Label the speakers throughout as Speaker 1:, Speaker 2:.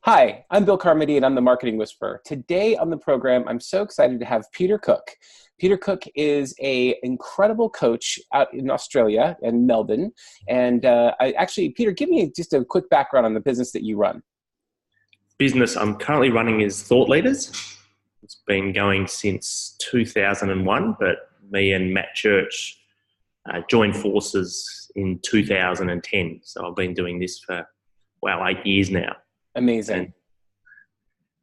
Speaker 1: Hi, I'm Bill Carmody and I'm the Marketing Whisperer. Today on the program, I'm so excited to have Peter Cook. Peter Cook is an incredible coach out in Australia and Melbourne. And Peter, give me just a quick background on the business that you run.
Speaker 2: Business I'm currently running is Thought Leaders. It's been going since 2001, but me and Matt Church joined forces in 2010. So I've been doing this for, 8 years now.
Speaker 1: Amazing.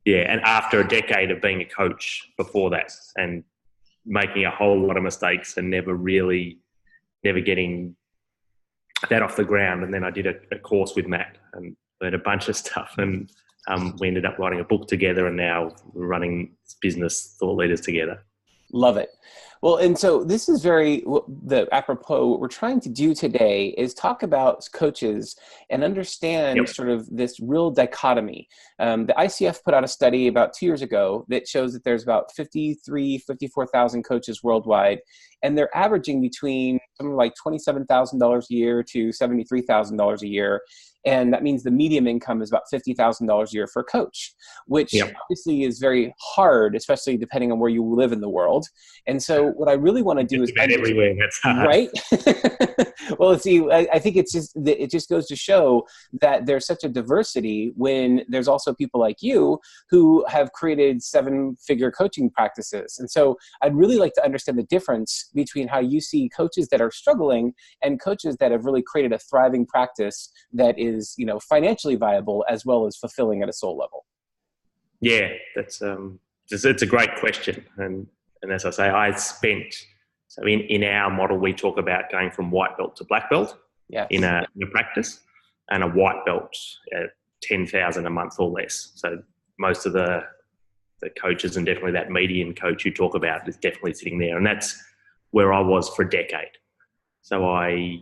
Speaker 2: And after a decade of being a coach before that and making a whole lot of mistakes and never getting that off the ground. And then I did a course with Matt and learned a bunch of stuff, and we ended up writing a book together, and now we're running this business, Thought Leaders, together.
Speaker 1: Love it. Well, and so this is apropos. What we're trying to do today is talk about coaches and understand sort of this real dichotomy. The ICF put out a study about 2 years ago that shows that there's about 54,000 coaches worldwide, and they're averaging between something like $27,000 a year to $73,000 a year. And that means the median income is about $50,000 a year for a coach, which obviously is very hard, especially depending on where you live in the world. And so what I really want to do is
Speaker 2: everywhere. That's hard.
Speaker 1: Right. Well, see, I think it just goes to show that there's such a diversity when there's also people like you who have created 7-figure coaching practices. And so I'd really like to understand the difference between how you see coaches that are struggling and coaches that have really created a thriving practice that is, financially viable as well as fulfilling at a soul level.
Speaker 2: Yeah, that's it's a great question. And as I say, so in our model, we talk about going from white belt to black belt in a practice, and a white belt at 10,000 a month or less. So most of the coaches, and definitely that median coach you talk about, is definitely sitting there. And that's where I was for a decade. So I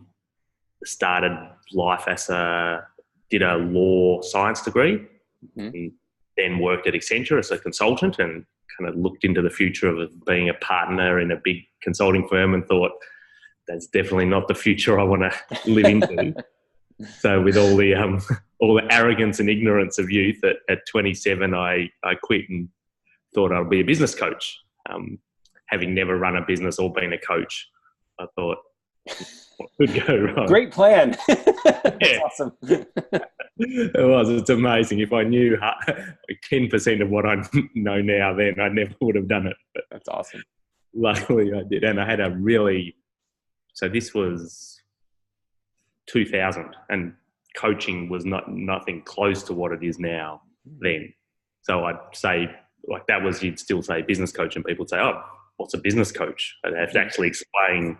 Speaker 2: started life did a law science degree, and then worked at Accenture as a consultant, and kind of looked into the future of being a partner in a big consulting firm, and thought that's definitely not the future I want to live into. So with all the arrogance and ignorance of youth, at 27, I quit and thought I'd be a business coach. Having never run a business or been a coach, I thought, what could go wrong?
Speaker 1: Great plan. That's awesome.
Speaker 2: It was. It's amazing. If I knew 10% of what I know now, then I never would have done it. But
Speaker 1: that's awesome.
Speaker 2: Luckily I did. And I had so this was 2000, and coaching was nothing close to what it is now then. So I'd say, that was, you'd still say business coach, and people would say, oh, what's a business coach? I'd have to actually explain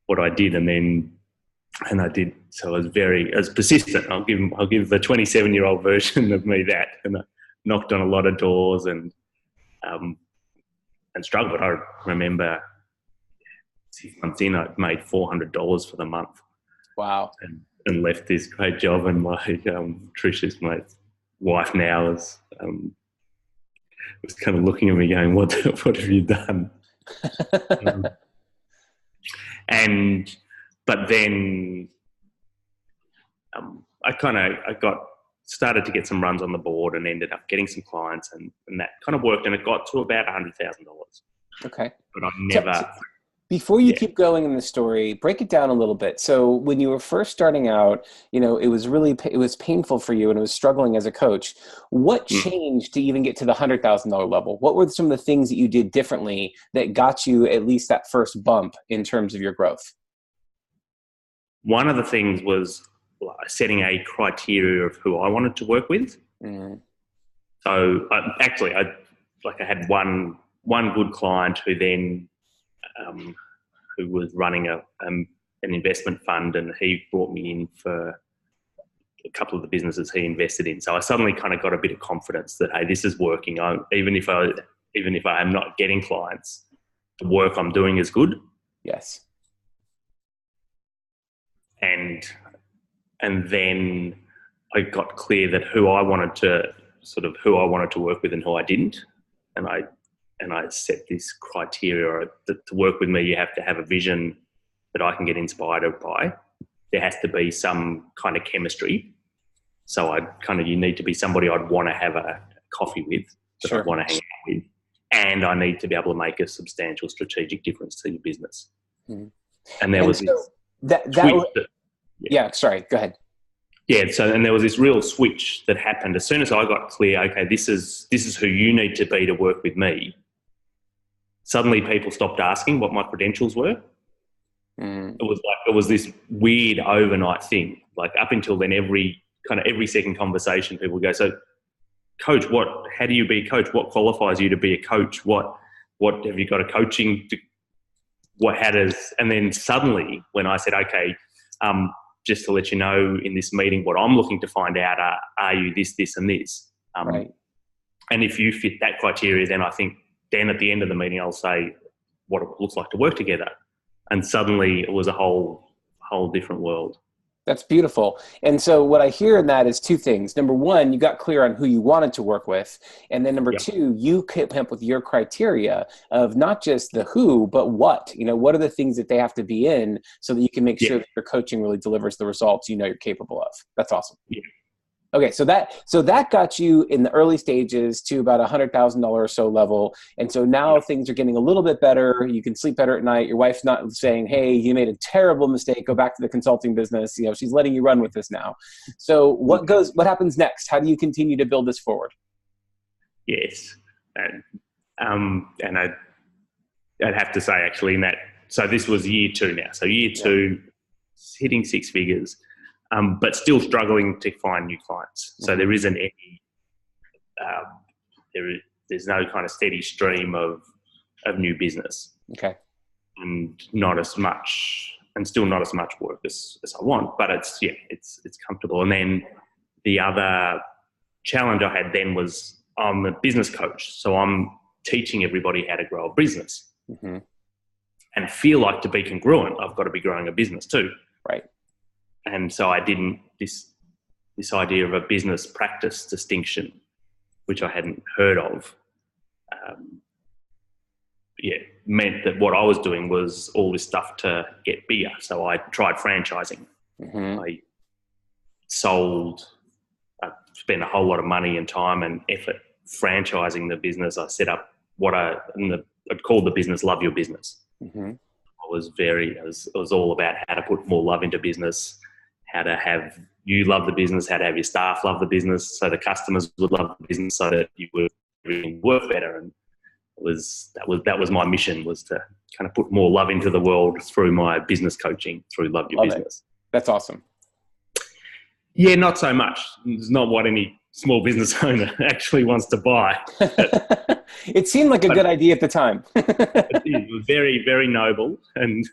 Speaker 2: what I did, and I did. So I was persistent. I'll give the 27-year-old version of me that, and I knocked on a lot of doors and struggled. I remember 6 months in, I made $400 for the month.
Speaker 1: Wow!
Speaker 2: And left this great job, and my Trish's my wife now was kind of looking at me going, "What have you done?" But then I started to get some runs on the board, and ended up getting some clients, and that kind of worked, and it got to about $100,000.
Speaker 1: Okay.
Speaker 2: But I never...
Speaker 1: Before you keep going in the story, break it down a little bit. So when you were first starting out, it was painful for you, and it was struggling as a coach. What changed to even get to the $100,000 level? What were some of the things that you did differently that got you at least that first bump in terms of your growth?
Speaker 2: One of the things was setting a criteria of who I wanted to work with. So I had one good client who then who was running an investment fund, and he brought me in for a couple of the businesses he invested in. So I suddenly kind of got a bit of confidence that, hey, this is working. Even if I am not getting clients, the work I'm doing is good.
Speaker 1: Yes. And
Speaker 2: then I got clear that who I wanted to work with and who I didn't. And I set this criteria that to work with me, you have to have a vision that I can get inspired by. There has to be some kind of chemistry. So you need to be somebody I'd want to have a coffee with, that I'd want to hang out with. And I need to be able to make a substantial strategic difference to your business. Mm-hmm. And there was
Speaker 1: sorry, go ahead.
Speaker 2: Yeah, and there was this real switch that happened as soon as I got clear, okay, this is who you need to be to work with me. Suddenly people stopped asking what my credentials were. It was this weird overnight thing. Like up until then, every second conversation, people would go, so coach, how do you be a coach? What qualifies you to be a coach? What have you got a coaching to, and then suddenly when I said, okay, just to let you know in this meeting, what I'm looking to find out are you this, this and this?
Speaker 1: Right.
Speaker 2: And if you fit that criteria, then I think then at the end of the meeting, I'll say what it looks like to work together. And suddenly it was a whole different world.
Speaker 1: That's beautiful. And so what I hear in that is two things. Number one, you got clear on who you wanted to work with. And then number two, you came up with your criteria of not just the who, but what. What are the things that they have to be in so that you can make sure that your coaching really delivers the results you're capable of. That's awesome.
Speaker 2: Yeah.
Speaker 1: Okay, so that got you in the early stages to about $100,000 or so level, and so now things are getting a little bit better. You can sleep better at night. Your wife's not saying, "Hey, you made a terrible mistake. Go back to the consulting business." She's letting you run with this now. So what happens next? How do you continue to build this forward?
Speaker 2: Yes, and I'd have to say actually in that. So this was year 2 now. So year 2, hitting 6 figures. But still struggling to find new clients. So there isn't any, there's no kind of steady stream of new business.
Speaker 1: Okay.
Speaker 2: And still not as much work as I want, but it's comfortable. And then the other challenge I had then was I'm a business coach. So I'm teaching everybody how to grow a business. Mm-hmm. And feel like to be congruent, I've got to be growing a business too.
Speaker 1: Right.
Speaker 2: And so I didn't, this idea of a business practice distinction, which I hadn't heard of, meant that what I was doing was all this stuff to get bigger. So I tried franchising. Mm-hmm. I spent a whole lot of money and time and effort franchising the business. I set up I'd call the business Love Your Business. Mm-hmm. It was all about how to put more love into business, how to have you love the business, how to have your staff love the business, so the customers would love the business, so that you would work better. And that was my mission, was to kind of put more love into the world through my business coaching, through Love Your Business.
Speaker 1: That's awesome.
Speaker 2: Yeah, not so much. It's not what any small business owner actually wants to buy.
Speaker 1: It seemed like a good idea at the time.
Speaker 2: It was very, very noble, and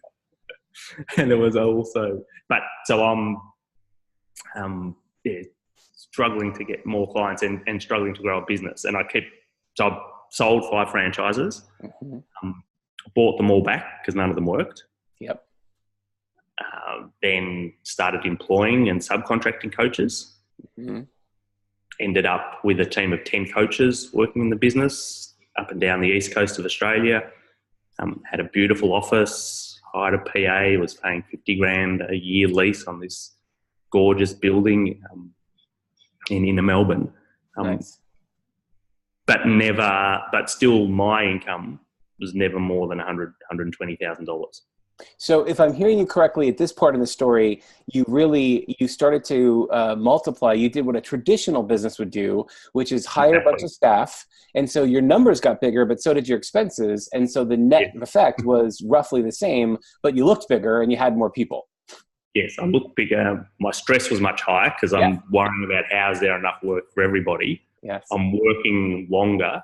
Speaker 2: it was also. But so I'm struggling to get more clients and struggling to grow a business, and I've sold 5 franchises, mm-hmm. Bought them all back because none of them worked.
Speaker 1: Yep.
Speaker 2: Then started employing and subcontracting coaches. Mm-hmm. Ended up with a team of 10 coaches working in the business up and down the east coast of Australia. Had a beautiful office, hired a PA, was paying $50,000 a year lease on this gorgeous building in Melbourne.
Speaker 1: Nice.
Speaker 2: But still my income was never more than $120,000.
Speaker 1: So if I'm hearing you correctly, at this part of the story, you started to multiply. You did what a traditional business would do, which is hire a bunch of staff. And so your numbers got bigger, but so did your expenses. And so the net effect was roughly the same, but you looked bigger and you had more people.
Speaker 2: Yes, I looked bigger. My stress was much higher because I'm worrying about how is there enough work for everybody.
Speaker 1: Yes.
Speaker 2: I'm working longer.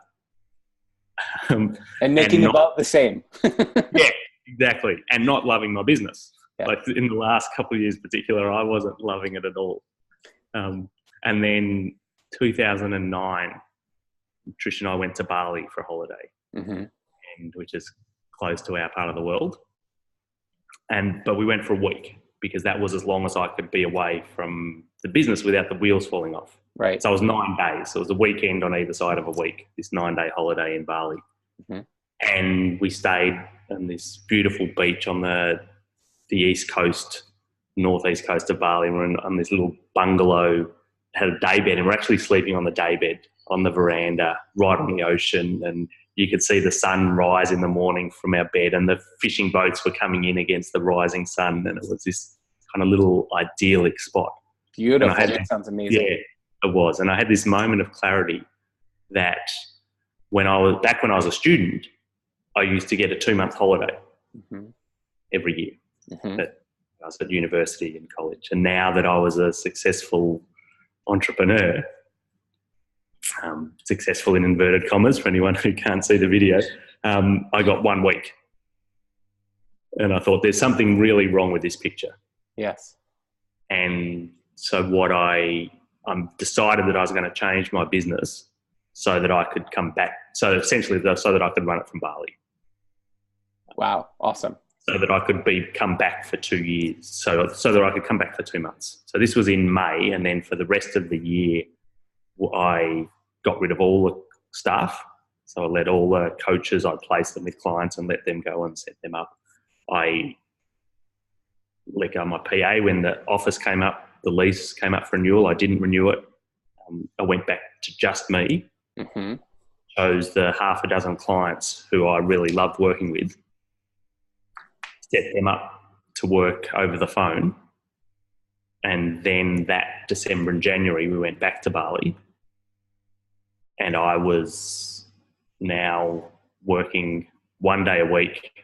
Speaker 1: And making about the same.
Speaker 2: Yeah. Exactly. And not loving my business. Yeah. Like in the last couple of years in particular, I wasn't loving it at all. And then 2009, Trish and I went to Bali for a holiday, mm-hmm. which is close to our part of the world. But we went for a week because that was as long as I could be away from the business without the wheels falling off.
Speaker 1: Right.
Speaker 2: So it was 9 days. So it was a weekend on either side of a week, this 9-day holiday in Bali. Mm-hmm. And we stayed on this beautiful beach on the east coast, northeast coast of Bali. We're on this little bungalow had a day bed, and we're actually sleeping on the day bed on the veranda, right on the ocean, and you could see the sun rise in the morning from our bed, and the fishing boats were coming in against the rising sun, and it was this kind of little idyllic spot.
Speaker 1: Beautiful. That sounds amazing.
Speaker 2: Yeah, it was. And I had this moment of clarity that when I was a student, I used to get a 2-month holiday every year. I was at university and college. And now that I was a successful entrepreneur, successful in inverted commas for anyone who can't see the video, I got 1 week. And I thought, there's something really wrong with this picture.
Speaker 1: Yes.
Speaker 2: And so I decided that I was going to change my business so that I could come back. So essentially, so that I could run it from Bali.
Speaker 1: Wow. Awesome.
Speaker 2: So that I could come back for 2 years. So that I could come back for 2 months. So this was in May. And then for the rest of the year, I got rid of all the staff. So I let all the coaches, I placed them with clients and let them go and set them up. I let go of my PA when the office came up, the lease came up for renewal. I didn't renew it. I went back to just me, chose the half a dozen clients who I really loved working with, set them up to work over the phone. And then that December and January, we went back to Bali. And I was now working 1 day a week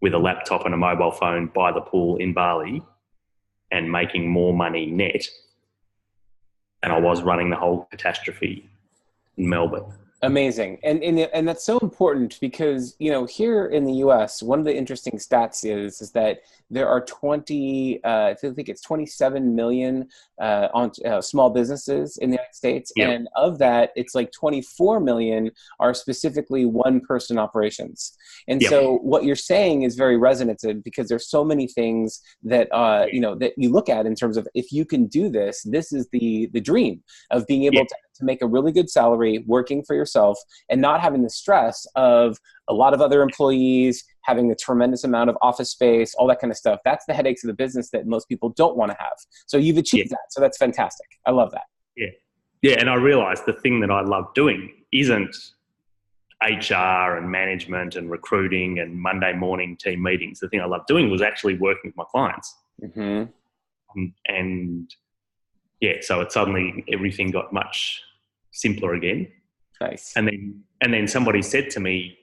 Speaker 2: with a laptop and a mobile phone by the pool in Bali and making more money net than I was running the whole catastrophe in Melbourne.
Speaker 1: Amazing. And that's so important because, here in the US, one of the interesting stats is that there are I think it's 27 million small businesses in the United States. Yep. And of that, it's like 24 million are specifically one-person operations. And so what you're saying is very resonant because there's so many things that, that you look at in terms of, if you can do this, this is the dream of being able to make a really good salary, working for yourself, and not having the stress of a lot of other employees, having a tremendous amount of office space, all that kind of stuff. That's the headaches of the business that most people don't want to have. So you've achieved that. So that's fantastic. I love that.
Speaker 2: Yeah. Yeah. And I realized the thing that I love doing isn't HR and management and recruiting and Monday morning team meetings. The thing I love doing was actually working with my clients. And so it suddenly, everything got much simpler again.
Speaker 1: Nice.
Speaker 2: And then somebody said to me,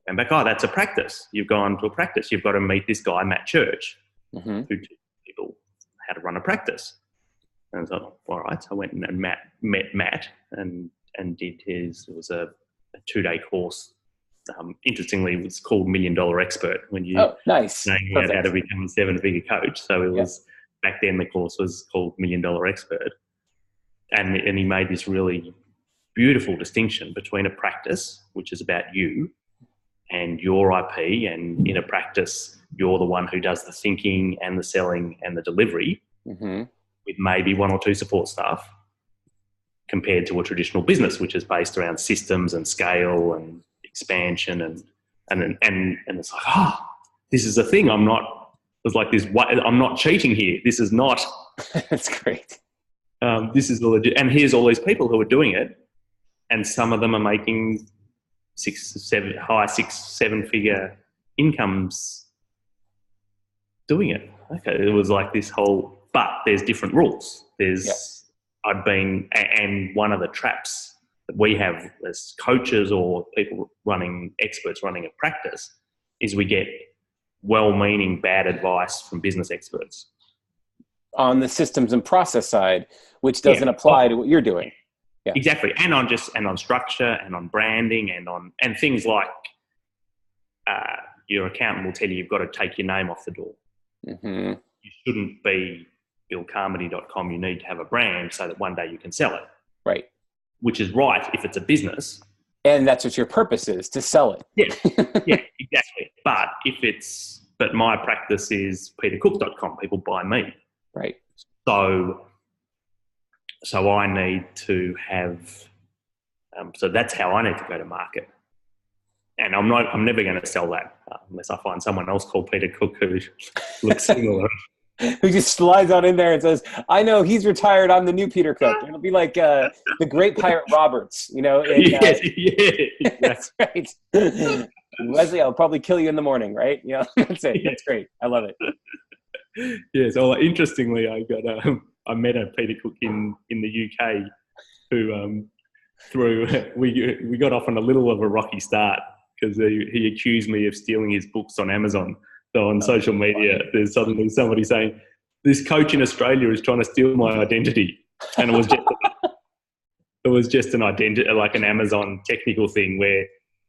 Speaker 2: and back, oh, that's a practice. You've gone to a practice. You've got to meet this guy, Matt Church, who teaches people how to run a practice. And I thought, all right. So I went and met Matt and did it was a 2-day course. Interestingly, it was called $1 Million Expert when you
Speaker 1: nice.
Speaker 2: Know how to become a 7-figure coach. So it was back then the course was called $1 Million Expert. And he made this really beautiful distinction between a practice, which is about you and your IP, and in a practice, you're the one who does the thinking and the selling and the delivery with maybe 1 or 2 support staff, compared to a traditional business, which is based around systems and scale and expansion and it's like, this is a thing. I'm not cheating here. This is not.
Speaker 1: That's great.
Speaker 2: This is the legit, and here's all these people who are doing it, and some of them are making 6-7-figure incomes doing it. Okay, it was like this whole, but there's different rules. And one of the traps that we have as coaches or experts running a practice is we get well-meaning bad advice from business experts
Speaker 1: on the systems and process side, which doesn't apply to what you're doing. Yeah.
Speaker 2: Exactly. And on structure and on branding and things like your accountant will tell you you've got to take your name off the door. You shouldn't be billcarmody.com. You need to have a brand so that one day you can sell it.
Speaker 1: Right.
Speaker 2: Which is right if it's a business.
Speaker 1: And that's what your purpose is, to sell it.
Speaker 2: Yeah, exactly. But my practice is petercook.com. People buy me.
Speaker 1: Right.
Speaker 2: So I need to have, so that's how I need to go to market. And I'm never going to sell that unless I find someone else called Peter Cook who looks similar
Speaker 1: who just slides on in there and says, I know he's retired. I'm the new Peter Cook. It'll be like the great pirate Roberts, you know?
Speaker 2: Yes, yeah,
Speaker 1: that's right. Leslie, I'll probably kill you in the morning, right? You know, that's it. That's great. I love it.
Speaker 2: Yeah. So interestingly, I met a Peter Cook in the UK who we got off on a little of a rocky start because he accused me of stealing his books on Amazon. So on social media, there's suddenly somebody saying, this coach in Australia is trying to steal my identity. And it was just an identity, like an Amazon technical thing where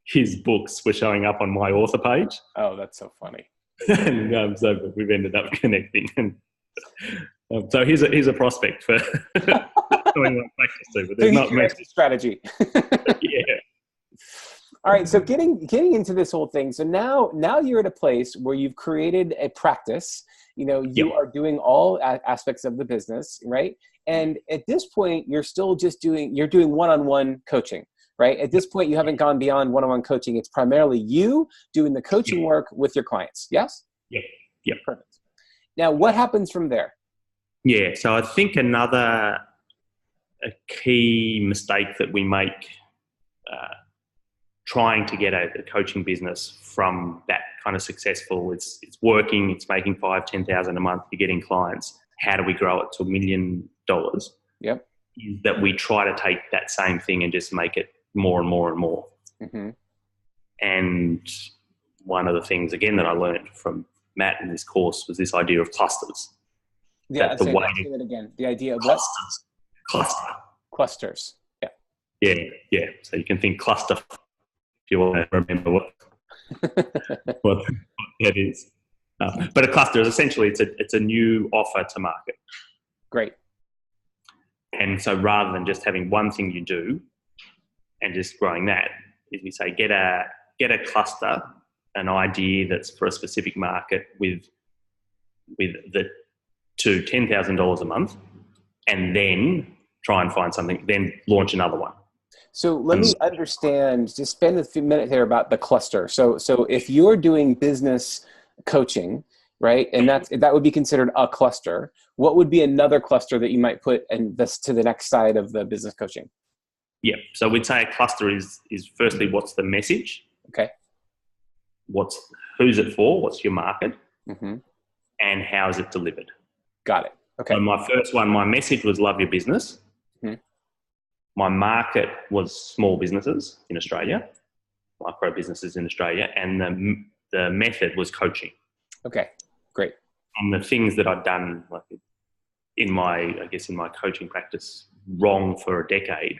Speaker 2: his books were showing up on my author page.
Speaker 1: Oh, that's so funny.
Speaker 2: And so we've ended up connecting. And so here's a prospect for doing what practice to, but there's not much
Speaker 1: strategy.
Speaker 2: Yeah.
Speaker 1: All right, so getting into this whole thing. So now you're at a place where you've created a practice. You know, you are doing all aspects of the business, right? And at this point, you're still just doing one-on-one coaching, right? At this point, you haven't gone beyond one-on-one coaching. It's primarily you doing the coaching work with your clients. Yes?
Speaker 2: Yeah.
Speaker 1: Perfect. Now, what happens from there?
Speaker 2: Yeah, so I think a key mistake that we make trying to get a coaching business from that kind of successful, it's working, it's making $5,000-$10,000 a month, you're getting clients. How do we grow it to $1 million?
Speaker 1: Yep.
Speaker 2: Is that we try to take that same thing and just make it more and more and more.
Speaker 1: Mm-hmm.
Speaker 2: And one of the things, again, that I learned from Matt in this course was this idea of clusters.
Speaker 1: Yeah, say that again. The idea of
Speaker 2: clusters.
Speaker 1: Clusters.
Speaker 2: Yeah. So you can think cluster if you want to remember what that is. But a cluster is essentially it's a new offer to market.
Speaker 1: Great.
Speaker 2: And so rather than just having one thing you do and just growing that, is we say get a cluster, an idea that's for a specific market with the to $10,000 a month, and then try and find something, then launch another one.
Speaker 1: So let me understand, just spend a few minutes here about the cluster. So if you're doing business coaching, right, and that would be considered a cluster, what would be another cluster that you might put in this to the next side of the business coaching?
Speaker 2: Yeah. So we'd say a cluster is firstly, what's the message?
Speaker 1: Okay.
Speaker 2: Who's it for? What's your market?
Speaker 1: Mm-hmm.
Speaker 2: And how is it delivered?
Speaker 1: Got it. Okay.
Speaker 2: So my first one, my message was love your business.
Speaker 1: Mm-hmm.
Speaker 2: My market was small businesses in Australia, micro businesses in Australia, and the method was coaching.
Speaker 1: Okay, great.
Speaker 2: And the things that I'd done, like in my coaching practice, wrong for a decade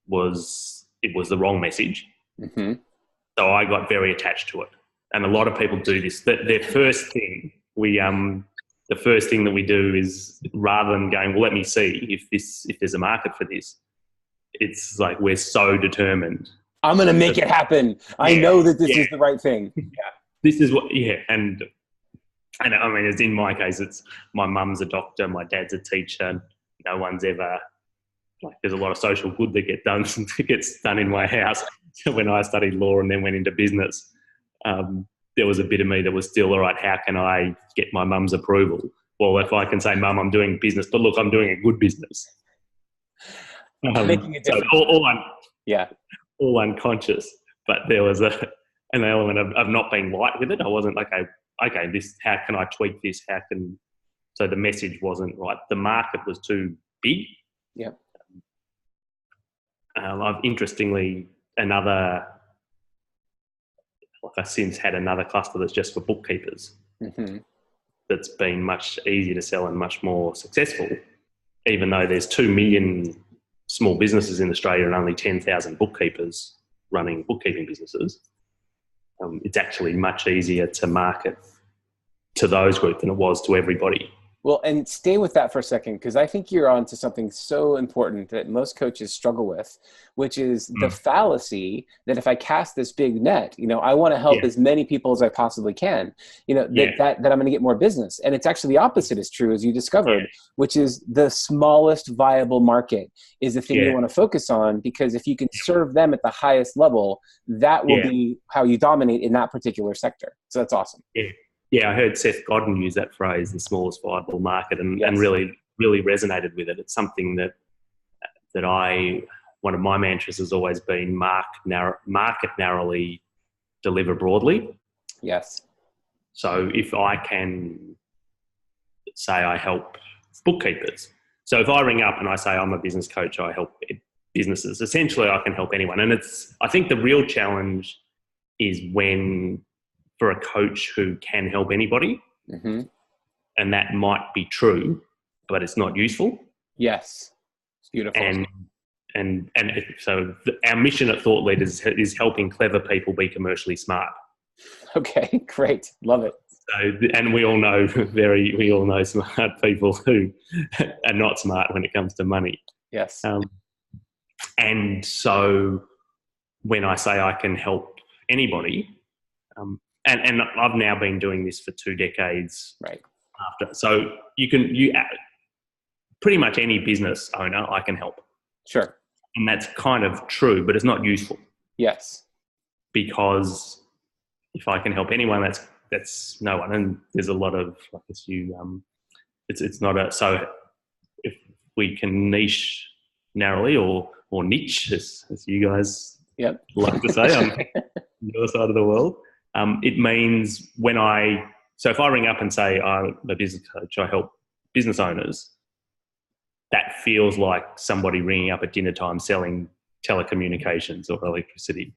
Speaker 2: was the wrong message.
Speaker 1: Mm-hmm.
Speaker 2: So I got very attached to it, and a lot of people do this. The first thing that we do is, rather than going, well, let me see if there's a market for this, it's like we're so determined.
Speaker 1: I'm going to make it happen. I know that this is the right thing.
Speaker 2: Yeah. This is what, and I mean, it's in my case, it's my mum's a doctor, my dad's a teacher. No one's ever, there's a lot of social good that gets done in my house. So when I studied law and then went into business, there was a bit of me that was still, all right, how can I get my mum's approval? Well, if I can say, Mum, I'm doing business, but look, I'm doing a good business.
Speaker 1: Making a difference.
Speaker 2: So all unconscious, but there was an element of not being light with it. I wasn't like, okay, how can I tweak this? So the message wasn't right. The market was too big.
Speaker 1: Yeah.
Speaker 2: I've interestingly, I've since had another cluster that's just for bookkeepers.
Speaker 1: Mm-hmm.
Speaker 2: That's been much easier to sell and much more successful, even though there's 2 million small businesses in Australia and only 10,000 bookkeepers running bookkeeping businesses. It's actually much easier to market to those groups than it was to everybody.
Speaker 1: Well, and stay with that for a second, because I think you're onto something so important that most coaches struggle with, which is the fallacy that if I cast this big net, I want to help as many people as I possibly can, that I'm going to get more business. And it's actually the opposite is true, as you discovered, which is the smallest viable market is the thing you want to focus on, because if you can serve them at the highest level, that will be how you dominate in that particular sector. So that's awesome.
Speaker 2: Yeah. Yeah, I heard Seth Godin use that phrase, the smallest viable market, and,
Speaker 1: Yes.
Speaker 2: and really, really resonated with it. It's something that one of my mantras has always been market narrowly, deliver broadly.
Speaker 1: Yes.
Speaker 2: So if I can say I help bookkeepers. So if I ring up and I say I'm a business coach, I help businesses. Essentially, I can help anyone. And I think the real challenge is when for a coach who can help anybody,
Speaker 1: mm-hmm.
Speaker 2: and that might be true, but it's not useful.
Speaker 1: Yes, it's beautiful.
Speaker 2: And so our mission at Thought Leaders is helping clever people be commercially smart.
Speaker 1: Okay, great, love it.
Speaker 2: So, and we all know smart people who are not smart when it comes to money.
Speaker 1: Yes.
Speaker 2: And so when I say I can help anybody, and I've now been doing this for 2 decades.
Speaker 1: Right.
Speaker 2: So you pretty much any business owner I can help.
Speaker 1: Sure.
Speaker 2: And that's kind of true, but it's not useful.
Speaker 1: Yes.
Speaker 2: Because if I can help anyone, that's no one. And there's a lot of, I guess it's not so if we can niche narrowly or niche, as you guys like to say on your side of the world, it means so if I ring up and say I'm a business coach, I help business owners, that feels like somebody ringing up at dinner time selling telecommunications or electricity.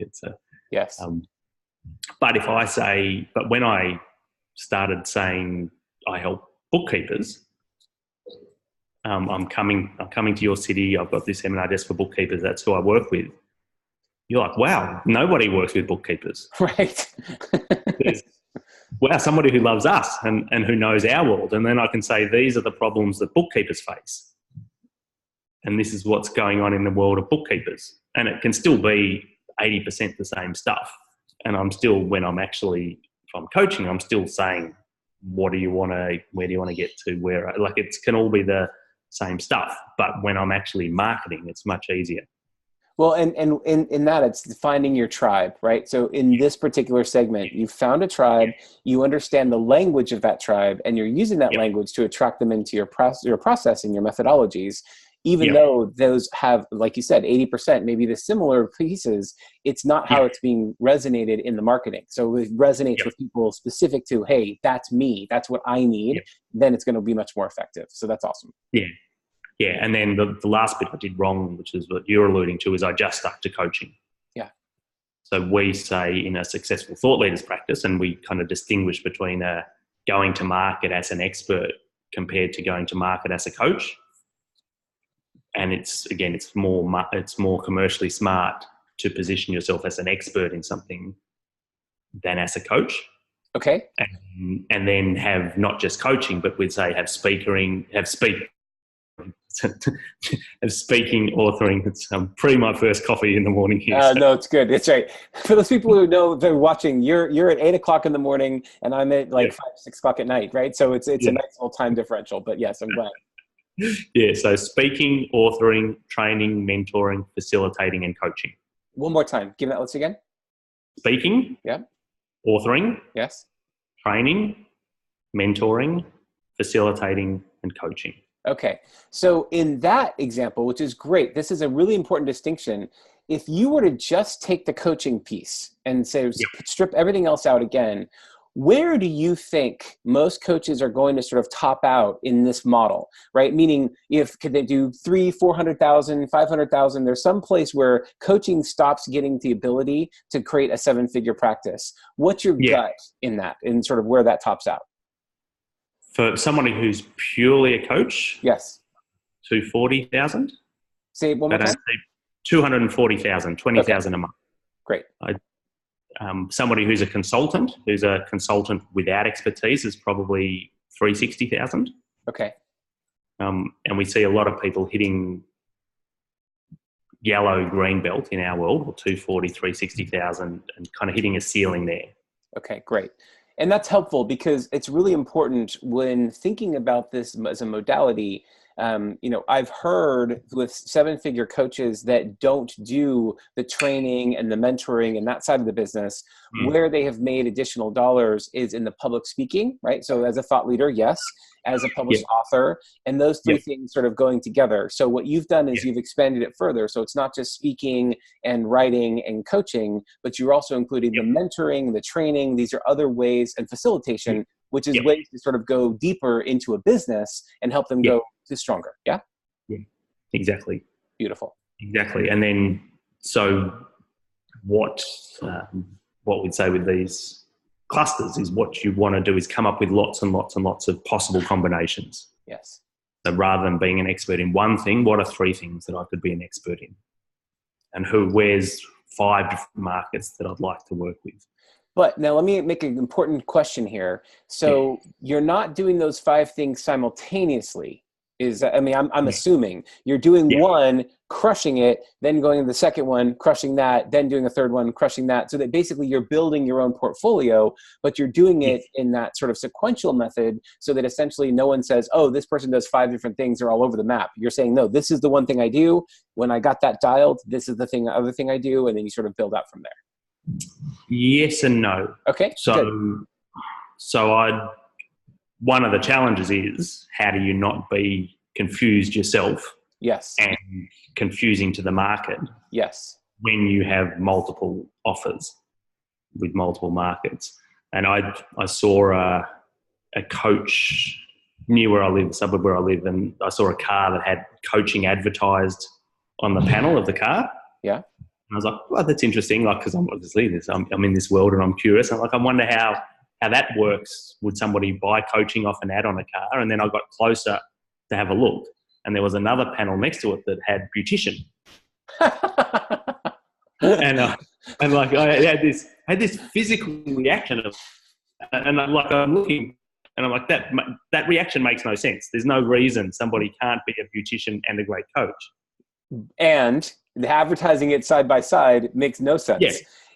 Speaker 1: Yes.
Speaker 2: But when I started saying I help bookkeepers, I'm coming to your city. I've got this M&A desk for bookkeepers. That's who I work with. You're like, wow, nobody works with bookkeepers.
Speaker 1: Right.
Speaker 2: Wow, somebody who loves us and who knows our world. And then I can say, these are the problems that bookkeepers face. And this is what's going on in the world of bookkeepers. And it can still be 80% the same stuff. And I'm still, if I'm coaching, I'm still saying, where do you want to get to? It can all be the same stuff. But when I'm actually marketing, it's much easier.
Speaker 1: Well, and in that, it's finding your tribe, right? So in this particular segment, you found a tribe, you understand the language of that tribe, and you're using that language to attract them into your process and your methodologies. Even though those have, like you said, 80%, maybe the similar pieces, it's not how it's being resonated in the marketing. So it resonates with people specific to, hey, that's me, that's what I need, then it's going to be much more effective. So that's awesome.
Speaker 2: Yeah. Yeah, and then the last bit I did wrong, which is what you're alluding to, is I just stuck to coaching. Yeah. So we say in a successful thought leaders practice, and we kind of distinguish between going to market as an expert compared to going to market as a coach. And it's more commercially smart to position yourself as an expert in something than as a coach.
Speaker 1: Okay.
Speaker 2: And then have not just coaching, but we'd say have speaking, authoring. It's pre my first coffee in the morning here.
Speaker 1: No, it's good. It's right. For those people who know they're watching, you're at 8 o'clock in the morning and I'm at 5, 6 o'clock at night, right? So it's a nice little time differential, but yes, I'm glad.
Speaker 2: Yeah. So speaking, authoring, training, mentoring, facilitating, and coaching.
Speaker 1: One more time. Give that list again.
Speaker 2: Speaking.
Speaker 1: Yeah.
Speaker 2: Authoring.
Speaker 1: Yes.
Speaker 2: Training, mentoring, facilitating, and coaching.
Speaker 1: Okay. So in that example, which is great, this is a really important distinction. If you were to just take the coaching piece and say, strip everything else out again, where do you think most coaches are going to sort of top out in this model, right? Meaning, could they do 300,000, 400,000, 500,000? There's some place where coaching stops getting the ability to create a 7-figure practice. What's your gut in that, and sort of where that tops out?
Speaker 2: For somebody who's purely a coach,
Speaker 1: yes,
Speaker 2: 240,000.
Speaker 1: Say it one more time.
Speaker 2: 240,000, 20,000 a month.
Speaker 1: Great.
Speaker 2: Somebody who's a consultant without expertise is probably 360,000.
Speaker 1: Okay.
Speaker 2: And we see a lot of people hitting yellow green belt in our world, or 240, 360,000, and kind of hitting a ceiling there.
Speaker 1: Okay, great. And that's helpful because it's really important when thinking about this as a modality. I've heard with 7-figure coaches that don't do the training and the mentoring and that side of the business, where they have made additional dollars is in the public speaking, right? So as a thought leader, yes, as a published author, and those three things sort of going together. So what you've done is you've expanded it further. So it's not just speaking and writing and coaching, but you're also including the mentoring, the training. These are other ways, and facilitation, which is ways to sort of go deeper into a business and help them go to stronger. Yeah,
Speaker 2: exactly.
Speaker 1: Beautiful.
Speaker 2: Exactly. And then, so what we'd say with these clusters is what you want to do is come up with lots and lots and lots of possible combinations.
Speaker 1: Yes.
Speaker 2: So rather than being an expert in one thing, what are 3 things that I could be an expert in? And where's 5 different markets that I'd like to work with?
Speaker 1: But now let me make an important question here. So you're not doing those 5 things simultaneously. I'm assuming you're doing one, crushing it, then going to the second one, crushing that, then doing a third one, crushing that. So that basically you're building your own portfolio, but you're doing it in that sort of sequential method so that essentially no one says, oh, this person does 5 different things, they're all over the map. You're saying, no, this is the one thing I do. When I got that dialed, this is the other thing I do. And then you sort of build out from there.
Speaker 2: Yes and no.
Speaker 1: Okay.
Speaker 2: One of the challenges is, how do you not be confused yourself?
Speaker 1: Yes.
Speaker 2: And confusing to the market.
Speaker 1: Yes.
Speaker 2: When you have multiple offers with multiple markets. And I saw a coach near where I live, the suburb where I live, and I saw a car that had coaching advertised on the panel of the car.
Speaker 1: Yeah.
Speaker 2: And I was like, well, that's interesting. Like, because I'm obviously I'm in this world and I'm curious. I'm like, I wonder how that works. Would somebody buy coaching off an ad on a car? And then I got closer to have a look, and there was another panel next to it that had beautician. and like I had this physical reaction and I'm looking, and I'm like, that reaction makes no sense. There's no reason somebody can't be a beautician and a great coach.
Speaker 1: And advertising it side by side makes no sense. Yeah.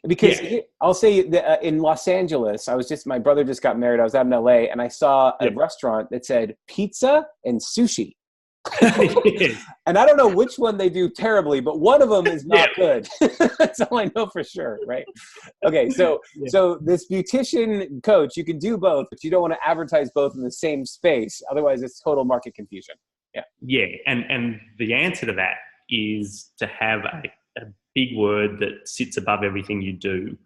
Speaker 1: Because I'll say that in Los Angeles, my brother just got married. I was out in LA and I saw a restaurant that said pizza and sushi. And I don't know which one they do terribly, but one of them is not good. That's all I know for sure, right? Okay, so this beautician coach, you can do both, but you don't want to advertise both in the same space. Otherwise, it's total market confusion.
Speaker 2: Yeah, and the answer to that is to have a big word that sits above everything you do.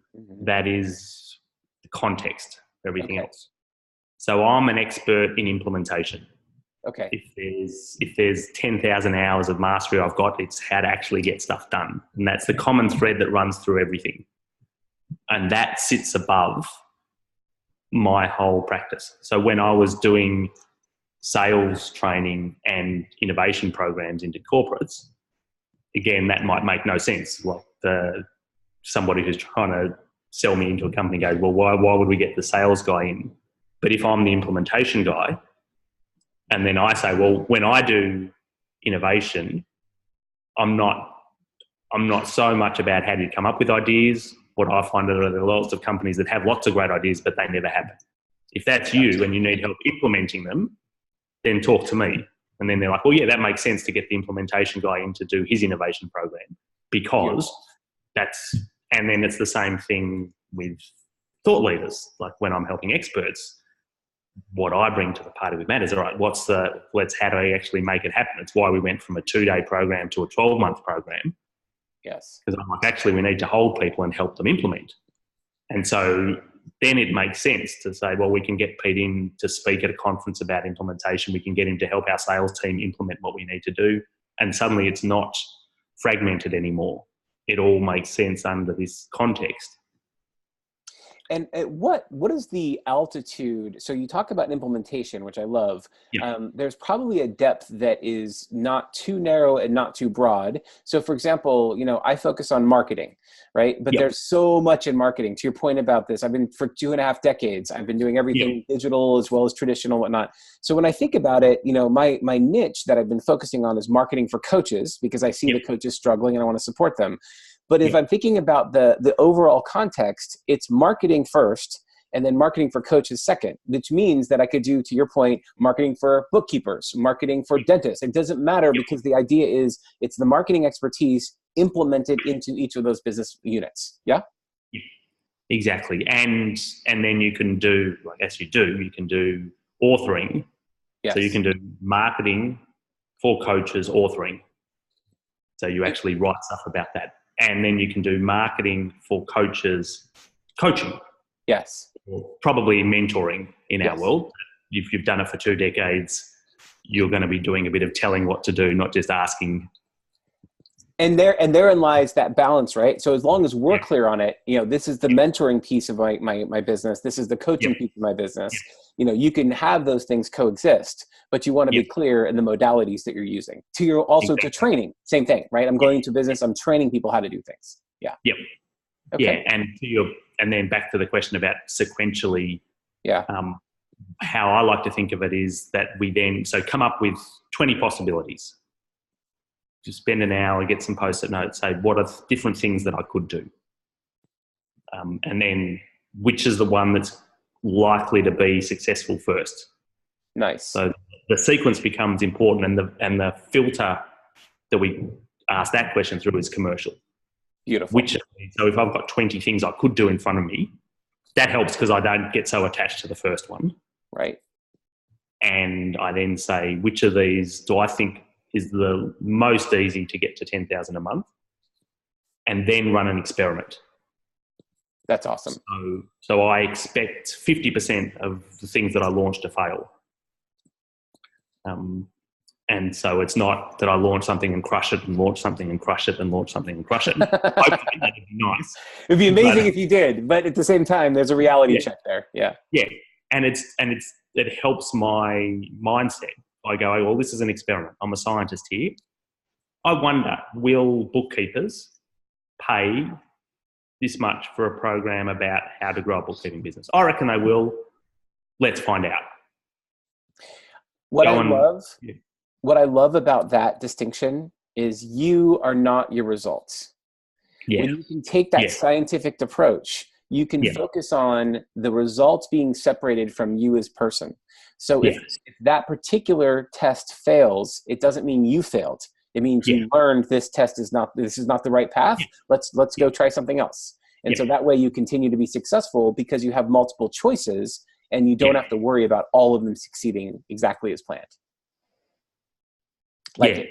Speaker 2: That is the context for everything else. So I'm an expert in implementation.
Speaker 1: Okay.
Speaker 2: If there's 10,000 hours of mastery I've got, it's how to actually get stuff done. And that's the common thread that runs through everything. And that sits above my whole practice. So when I was doing sales training and innovation programs into corporates, again, that might make no sense. Like somebody who's trying to sell me into a company goes, well, why would we get the sales guy in? But if I'm the implementation guy, and then I say, well, when I do innovation, I'm not so much about how do you come up with ideas. What I find are there are lots of companies that have lots of great ideas, but they never happen. If that's you and you need help implementing them, then talk to me. And then they're like, well, yeah, that makes sense to get the implementation guy in to do his innovation program because and then it's the same thing with thought leaders. Like when I'm helping experts, what I bring to the party with Matt is, all right, how do I actually make it happen? It's why we went from a 2-day program to a 12-month program.
Speaker 1: Yes.
Speaker 2: Because I'm like, actually, we need to hold people and help them implement. And so then it makes sense to say, well, we can get Pete in to speak at a conference about implementation. We can get him to help our sales team implement what we need to do. And suddenly it's not fragmented anymore. It all makes sense under this context.
Speaker 1: And what is the altitude? So you talk about implementation, which I love. Yeah. There's probably a depth that is not too narrow and not too broad. So for example, I focus on marketing, right? But there's so much in marketing. To your point about this, I've been for 2.5 decades. I've been doing everything digital as well as traditional, whatnot. So when I think about it, my niche that I've been focusing on is marketing for coaches because I see the coaches struggling and I want to support them. But if I'm thinking about the overall context, it's marketing first, and then marketing for coaches second, which means that I could do, to your point, marketing for bookkeepers, marketing for dentists. It doesn't matter, because the idea is it's the marketing expertise implemented into each of those business units. Yeah?
Speaker 2: Exactly. And then you can do, like, as you can do authoring.
Speaker 1: Yes.
Speaker 2: So you can do marketing for coaches, authoring. So you actually write stuff about that. And then you can do marketing for coaches, coaching.
Speaker 1: Yes.
Speaker 2: Or probably mentoring in our world. If you've done it for 2 decades, you're going to be doing a bit of telling what to do, not just asking.
Speaker 1: And therein lies that balance, right? So as long as we're clear on it, this is the mentoring piece of my business. This is the coaching piece of my business. You can have those things coexist, but you want to be clear in the modalities that you're using. To training, same thing, right? I'm going into business. I'm training people how to do things. Yeah.
Speaker 2: Yep. Okay. Yeah. And then back to the question about sequentially.
Speaker 1: Yeah.
Speaker 2: How I like to think of it is that we then come up with 20 possibilities. Just spend an hour, get some post-it notes, say what are different things that I could do, and then which is the one that's likely to be successful first.
Speaker 1: Nice.
Speaker 2: So the sequence becomes important, and the filter that we ask that question through is commercial.
Speaker 1: Beautiful.
Speaker 2: So if I've got 20 things I could do in front of me, that helps because I don't get so attached to the first one.
Speaker 1: Right.
Speaker 2: And I then say, which of these do I think is the most easy to get to 10,000 a month, and then run an experiment.
Speaker 1: That's awesome.
Speaker 2: So I expect 50% of the things that I launch to fail. And so it's not that I launch something and crush it, and launch something and crush it, and launch something and crush it. Hopefully that'd be nice.
Speaker 1: It'd be amazing if you did, but at the same time, there's a reality check there. Yeah.
Speaker 2: Yeah. And it helps my mindset. I go, well, this is an experiment. I'm a scientist here. I wonder, will bookkeepers pay this much for a program about how to grow a bookkeeping business? I reckon they will. Let's find out. What
Speaker 1: I love about that distinction is you are not your results.
Speaker 2: Yeah.
Speaker 1: When you can take that scientific approach, you can focus on the results being separated from you as person. So if that particular test fails, it doesn't mean you failed. It means you learned this is not the right path. Let's go try something else. And so that way you continue to be successful because you have multiple choices and you don't have to worry about all of them succeeding exactly as planned.
Speaker 2: Yeah,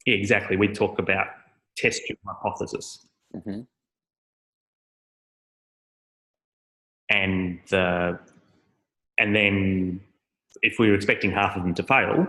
Speaker 2: exactly. We talk about test your hypothesis.
Speaker 1: Mm-hmm.
Speaker 2: And then if we were expecting half of them to fail,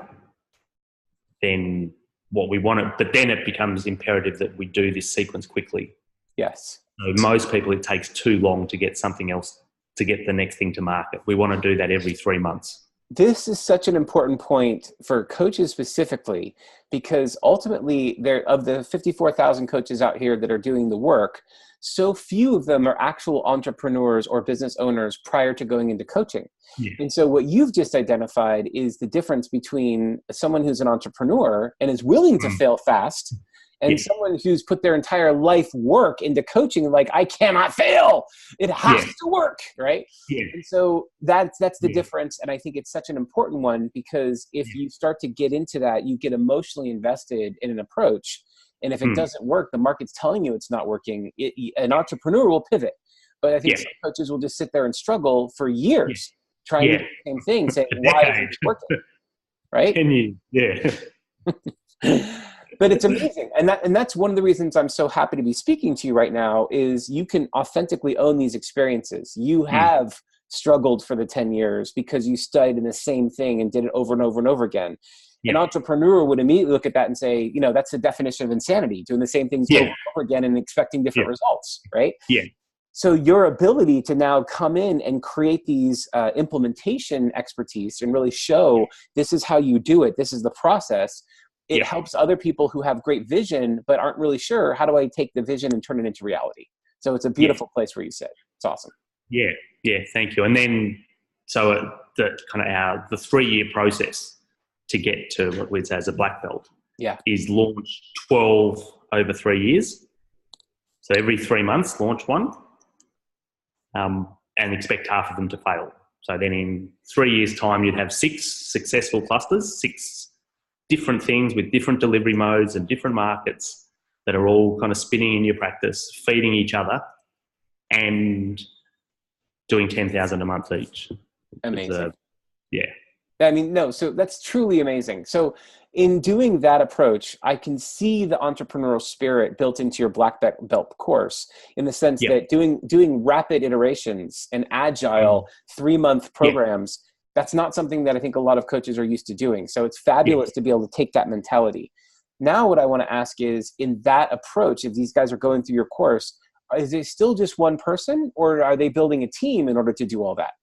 Speaker 2: then what we want but then it becomes imperative that we do this sequence quickly.
Speaker 1: Yes.
Speaker 2: So most people, it takes too long to get something else, to get the next thing to market. We want to do that every 3 months.
Speaker 1: This is such an important point for coaches specifically, because ultimately, of the 54,000 coaches out here that are doing the work, so few of them are actual entrepreneurs or business owners prior to going into coaching.
Speaker 2: Yeah.
Speaker 1: And so what you've just identified is the difference between someone who's an entrepreneur and is willing to fail fast and someone who's put their entire life work into coaching, like, I cannot fail. It has to work, right?
Speaker 2: Yeah.
Speaker 1: And so that's the difference. And I think it's such an important one, because if you start to get into that, you get emotionally invested in an approach. And if it doesn't work, the market's telling you it's not working. An entrepreneur will pivot. But I think some coaches will just sit there and struggle for years trying to do the same thing, saying, why isn't it working? Right?
Speaker 2: Can you? Yeah.
Speaker 1: But it's amazing. And that's one of the reasons I'm so happy to be speaking to you right now, is you can authentically own these experiences. You have struggled for the 10 years because you studied in the same thing and did it over and over and over again. An entrepreneur would immediately look at that and say, that's the definition of insanity, doing the same things over and over again and expecting different results, right?
Speaker 2: Yeah.
Speaker 1: So your ability to now come in and create these implementation expertise and really show this is how you do it, this is the process, it helps other people who have great vision but aren't really sure, how do I take the vision and turn it into reality? So it's a beautiful place where you sit. It's awesome.
Speaker 2: Yeah, thank you. And then, so the 3-year process to get to what we'd say as a black belt is launch 12 over 3 years. So every 3 months, launch one. and expect half of them to fail. So then in 3 years' time, you'd have 6 successful clusters, 6 different things with different delivery modes and different markets that are all kind of spinning in your practice, feeding each other, and doing 10,000 a month each.
Speaker 1: Amazing.
Speaker 2: Yeah.
Speaker 1: I mean, no, so that's truly amazing. So in doing that approach, I can see the entrepreneurial spirit built into your black belt course, in the sense that doing rapid iterations and agile 3-month programs, that's not something that I think a lot of coaches are used to doing. So it's fabulous to be able to take that mentality. Now what I want to ask is, in that approach, if these guys are going through your course, is it still just one person, or are they building a team in order to do all that?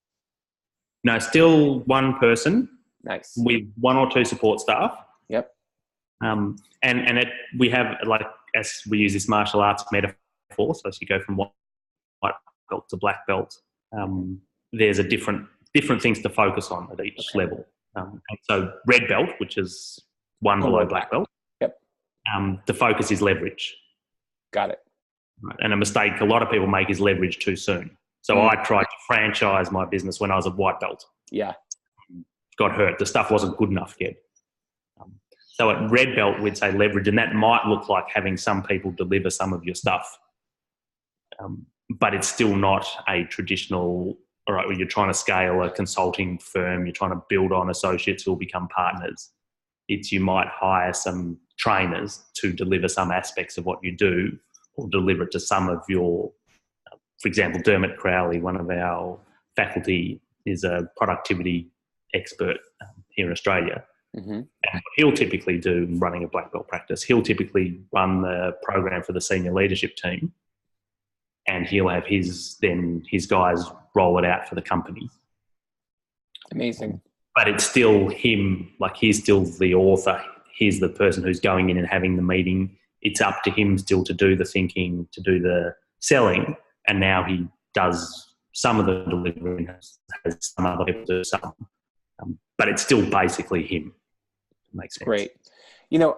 Speaker 2: No, still one person.
Speaker 1: Nice.
Speaker 2: With 1 or 2 support staff.
Speaker 1: Yep.
Speaker 2: We have, like, as we use this martial arts metaphor, so as you go from white belt to black belt, there's a different things to focus on at each level. And so red belt, which is one below black belt, the focus is leverage.
Speaker 1: Got it.
Speaker 2: Right. And a mistake a lot of people make is leverage too soon. So I tried to franchise my business when I was a white belt.
Speaker 1: Yeah.
Speaker 2: Got hurt. The stuff wasn't good enough yet. So at red belt, we'd say leverage, and that might look like having some people deliver some of your stuff. But it's still not a traditional, all right, where you're trying to scale a consulting firm, you're trying to build on associates who will become partners. It's, you might hire some trainers to deliver some aspects of what you do, or deliver it to some of your, for example, Dermot Crowley, one of our faculty, is a productivity expert here in Australia. And what he'll typically do in running a black belt practice, he'll typically run the program for the senior leadership team, and he'll have his guys roll it out for the company.
Speaker 1: Amazing.
Speaker 2: But it's still him, like, he's still the author. He's the person who's going in and having the meeting. It's up to him still to do the thinking, to do the selling, and now he does some of the delivery, has some other people do some. But it's still basically him. Makes sense.
Speaker 1: Great. You know,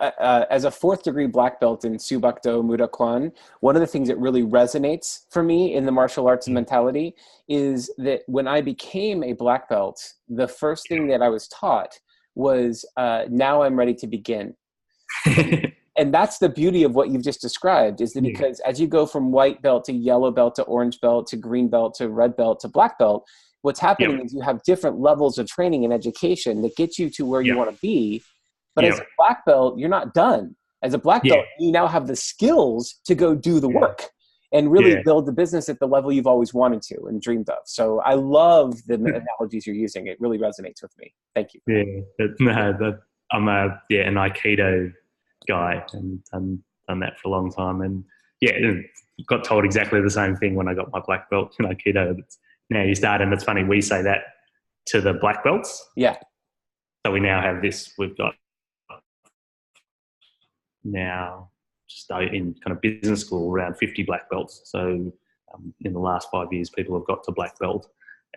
Speaker 1: as a 4th degree black belt in Subakdo Muda Kwan, one of the things that really resonates for me in the martial arts mentality is that when I became a black belt, the first thing that I was taught was, now I'm ready to begin. And that's the beauty of what you've just described, is that because as you go from white belt to yellow belt to orange belt to green belt to red belt to black belt, what's happening is you have different levels of training and education that get you to where you want to be. But as a black belt, you're not done. As a black belt, you now have the skills to go do the work and really build the business at the level you've always wanted to and dreamed of. So I love the analogies you're using. It really resonates with me. Thank you.
Speaker 2: I'm an Aikido guy and done that for a long time. And got told exactly the same thing when I got my black belt in Aikido. Now you start, and it's funny, we say that to the black belts. Yeah. So we now have this, we've got now just in kind of business school around 50 black belts. So in the last 5 years, people have got to black belt,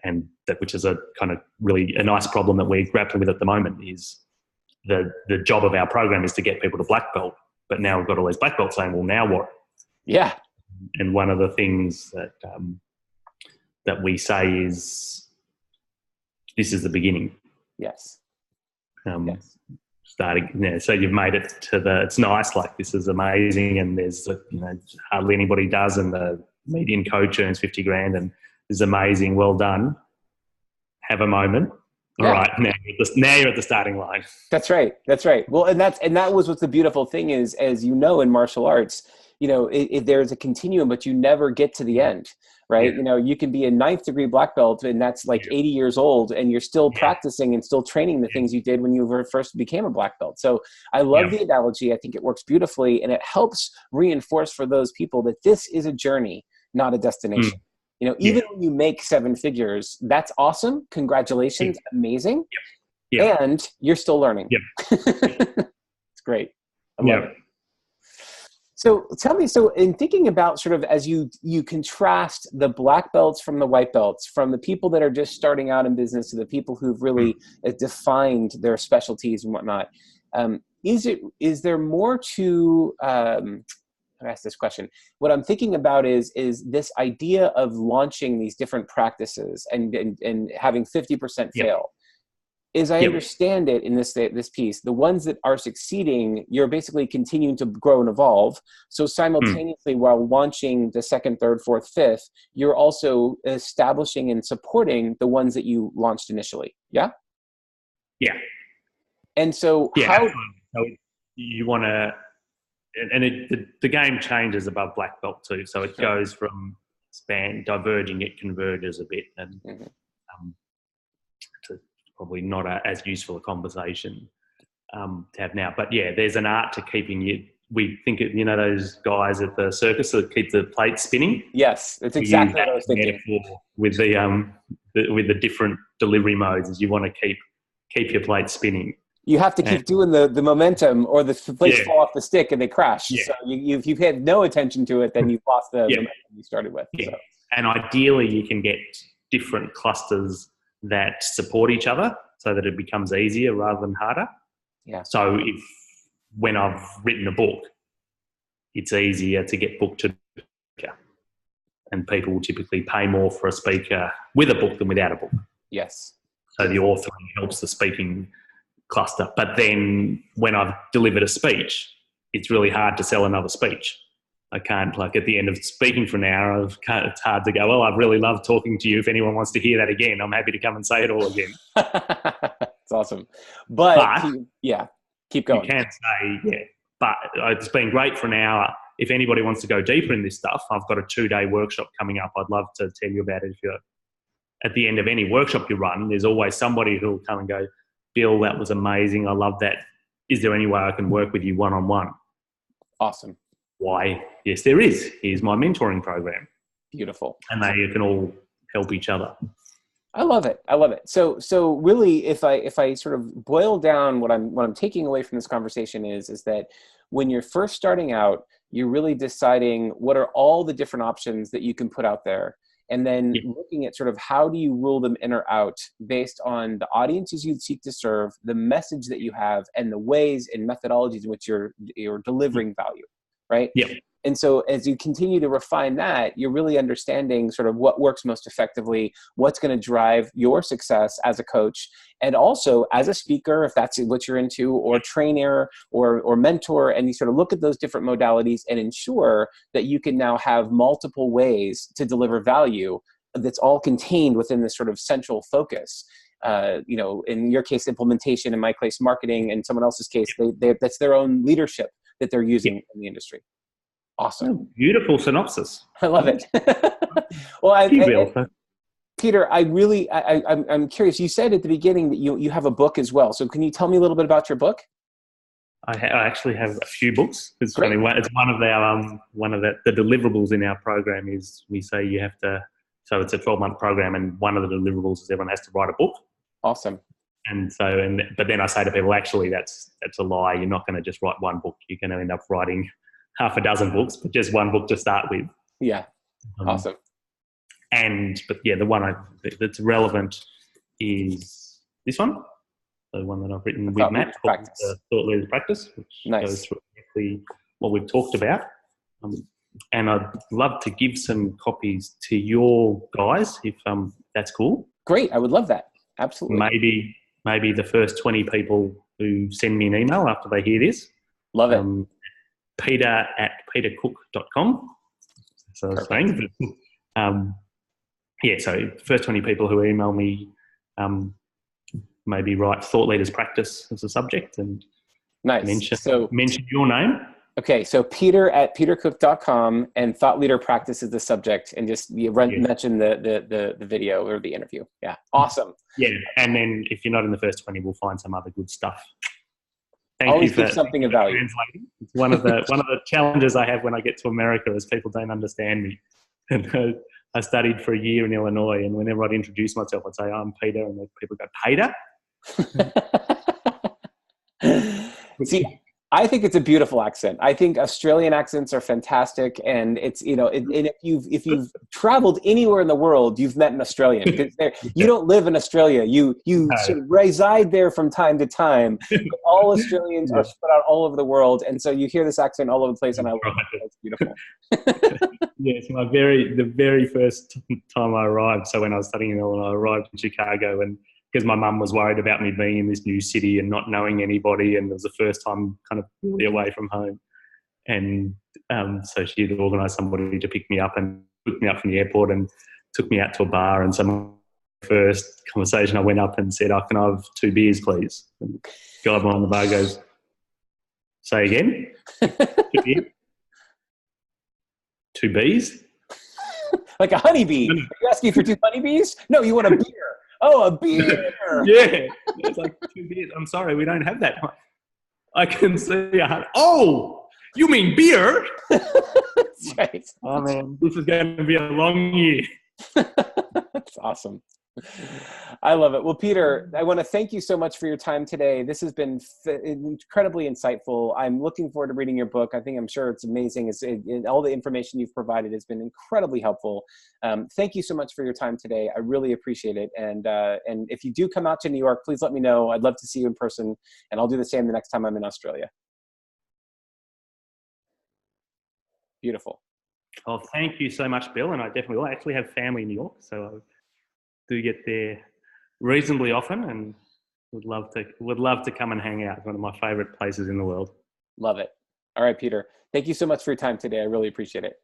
Speaker 2: and that, which is a kind of really a nice problem that we're grappling with at the moment, is the job of our program is to get people to black belt. But now we've got all these black belts saying, well, now what? Yeah. And one of the things that we say is, this is the beginning. Yes. Starting, so you've made it to it's nice, like, this is amazing, and there's, hardly anybody does, and the median coach earns 50 grand, and is amazing, well done. Have a moment. All right, now you're at the starting line. That's right. Well, and that was what's the beautiful thing is, as you know, in martial arts, there's a continuum, but you never get to the end, right? Yeah. You can be a 9th degree black belt, and that's like 80 years old, and you're still practicing and still training the things you did when you first became a black belt. So I love the analogy. I think it works beautifully, and it helps reinforce for those people that this is a journey, not a destination. Even when you make 7 figures, that's awesome. Congratulations. Amazing. And you're still learning. It's great. I love it. So tell me, in thinking about sort of as you contrast the black belts from the white belts, from the people that are just starting out in business to the people who've really defined their specialties and whatnot, is there more to
Speaker 1: ask this question. What I'm thinking about is this idea of launching these different practices and having 50% fail. As I understand it in this piece, the ones that are succeeding, you're basically continuing to grow and evolve. So simultaneously, while launching the second, third, fourth, fifth, you're also establishing and supporting the ones that you launched initially. Yeah?
Speaker 2: Yeah.
Speaker 1: And so
Speaker 2: how you want to, and the game changes above black belt too. So it goes from diverging, it converges a bit, and to probably not as useful a conversation to have now. But yeah, there's an art to keeping you. We think of, those guys at the circus that keep the plates spinning.
Speaker 1: Yes, it's exactly what I was thinking.
Speaker 2: With the different delivery modes, is you want to keep your plate spinning.
Speaker 1: You have to keep doing the momentum, or the plates fall off the stick and they crash. Yeah. So if you've had no attention to it, then you've lost the momentum you started with.
Speaker 2: Yeah. So. And ideally, you can get different clusters that support each other so that it becomes easier rather than harder.
Speaker 1: Yeah.
Speaker 2: So when I've written a book, it's easier to get booked to a speaker, and people will typically pay more for a speaker with a book than without a book.
Speaker 1: Yes.
Speaker 2: So the authoring helps the speaking cluster. But then when I've delivered a speech, it's really hard to sell another speech. I can't, like, at the end of speaking for an hour, it's hard to go, well, I've really loved talking to you. If anyone wants to hear that again, I'm happy to come and say it all again.
Speaker 1: It's awesome. But keep going.
Speaker 2: You can say, but it's been great for an hour. If anybody wants to go deeper in this stuff, I've got a 2-day workshop coming up. I'd love to tell you about it. If you're at the end of any workshop you run, there's always somebody who'll come and go, Bill, that was amazing. I love that. Is there any way I can work with you one-on-one?
Speaker 1: Awesome.
Speaker 2: Why? Yes, there is. Here's my mentoring program.
Speaker 1: Beautiful.
Speaker 2: And they can all help each other.
Speaker 1: I love it. I love it. So really, if I sort of boil down what I'm taking away from this conversation is that when you're first starting out, you're really deciding what are all the different options that you can put out there. And then looking at sort of how do you rule them in or out based on the audiences you seek to serve, the message that you have, and the ways and methodologies in which you're delivering value, right?
Speaker 2: Yeah.
Speaker 1: And so as you continue to refine that, you're really understanding sort of what works most effectively, what's going to drive your success as a coach, and also as a speaker, if that's what you're into, or trainer or mentor, and you sort of look at those different modalities and ensure that you can now have multiple ways to deliver value that's all contained within this sort of central focus. In your case, implementation, in my case, marketing, in someone else's case, that's their own leadership that they're using in the industry. Awesome.
Speaker 2: Oh, beautiful synopsis.
Speaker 1: I love it. Well, Peter, I'm curious. You said at the beginning that you have a book as well. So can you tell me a little bit about your book?
Speaker 2: I actually have a few books. It's funny. It's one of our the deliverables in our program is we say you have to. So it's a 12-month program, and one of the deliverables is everyone has to write a book.
Speaker 1: Awesome.
Speaker 2: And so, but then I say to people, actually, that's a lie. You're not going to just write one book. You're going to end up writing half a dozen books, but just one book to start with.
Speaker 1: Yeah. Awesome.
Speaker 2: But the one that's relevant is this one. The one that I've written with Matt, called the Thought Leaders Practice, which goes through exactly what we've talked about. And I'd love to give some copies to your guys, if that's cool.
Speaker 1: Great. I would love that. Absolutely.
Speaker 2: Maybe the first 20 people who send me an email after they hear this.
Speaker 1: Love it.
Speaker 2: peter@petercook.com. So I was saying, so first 20 people who email me, maybe write Thought Leaders Practice as a subject and mention your name.
Speaker 1: Okay, so peter@petercook.com and Thought Leader Practice is the subject, and just mention the video or the interview. Yeah, awesome.
Speaker 2: Yeah, and then if you're not in the first 20, we'll find some other good stuff.
Speaker 1: Always keep something of value.
Speaker 2: Translating. It's one of the challenges I have when I get to America is people don't understand me. And I studied for a year in Illinois, and whenever I'd introduce myself, I'd say, I'm Peter, and people go, Peter?
Speaker 1: See, I think it's a beautiful accent. I think Australian accents are fantastic, and it's, you know, and if you've traveled anywhere in the world, you've met an Australian, because you don't live in Australia. You sort of reside there from time to time. But all Australians are spread out all over the world, and so you hear this accent all over the place, and I love it. It's beautiful.
Speaker 2: Yes, the very first time I arrived. So when I was studying in Illinois, I arrived in Chicago, and because my mum was worried about me being in this new city and not knowing anybody, and it was the first time kind of really away from home. And so she'd organised somebody to pick me up and took me up from the airport and took me out to a bar. And so my first conversation, I went up and said, "Oh, can I have 2 beers, please?" And the guy behind the bar goes, "Say again?" 2 beers? 2 bees?
Speaker 1: Like a honeybee. Are you asking for 2 honeybees? No, you want a beer. Oh, a beer.
Speaker 2: Yeah. It's like 2 beers. I'm sorry, we don't have that. I can see oh, you mean beer?
Speaker 1: That's right.
Speaker 2: Oh, man, this is going to be a long year.
Speaker 1: That's awesome. I love it. Well, Peter, I want to thank you so much for your time today. This has been incredibly insightful. I'm looking forward to reading your book. I'm sure it's amazing. All the information you've provided has been incredibly helpful. Thank you so much for your time today. I really appreciate it. And if you do come out to New York, please let me know. I'd love to see you in person, and I'll do the same the next time I'm in Australia. Beautiful.
Speaker 2: Oh, thank you so much, Bill. And I definitely will. I actually have family in New York, so I do get there reasonably often, and would love to come and hang out. It's one of my favorite places in the world.
Speaker 1: Love it. All right, Peter. Thank you so much for your time today. I really appreciate it.